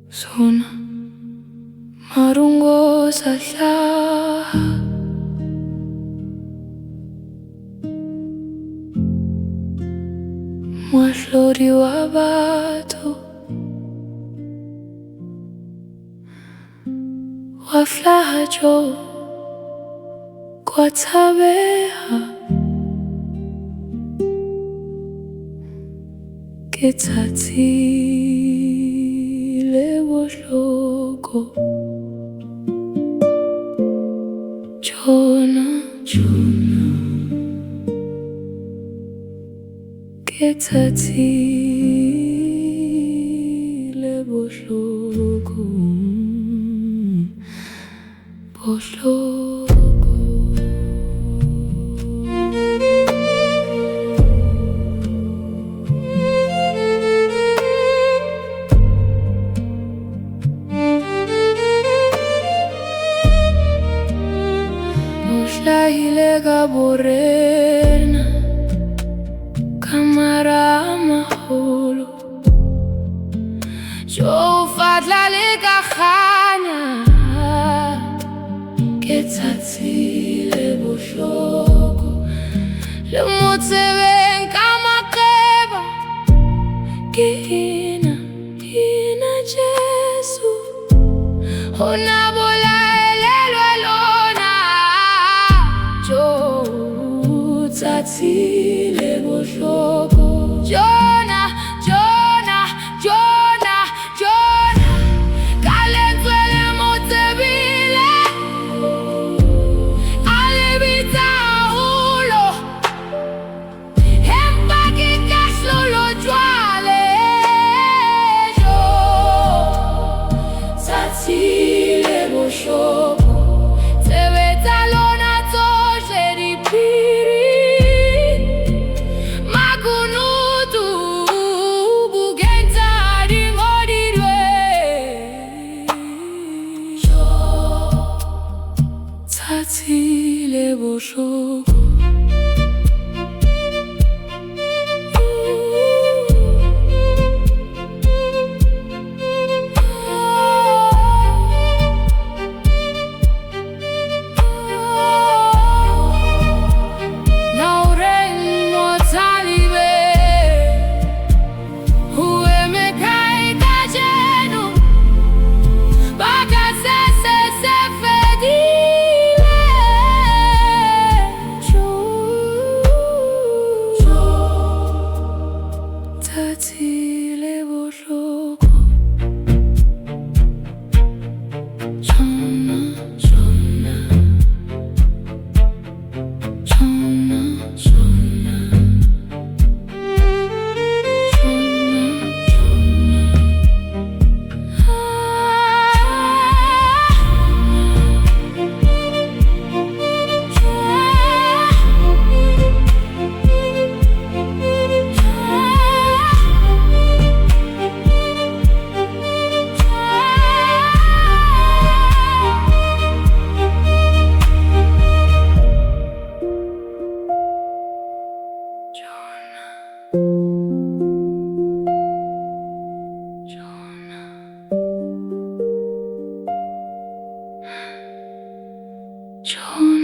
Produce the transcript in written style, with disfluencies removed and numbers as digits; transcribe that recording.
Sona marung sa hlaha, Moahloli wa batho wa hlaha jo kwa tšabeha ke Tsatsi le Bohloko. Sona ke Tsatsi le Bohloko. Moahloli ka borena kamara maholo jo fatla le ka kganya ke Tsatsi le Bohloko le motsebeng ka maqeba ke ina Jesu hona bolaelelwa lona jo Tsatsi le Bohloko. Jona ka lentswe le motsebile a le bitsa haholo, empa ke kahlolo jwale jo Tsatsi le Bohloko. Sebetsa lona tsohle diphiri Tsatsi le Bohloko. Tsatsi le Bohloko. Sona Sona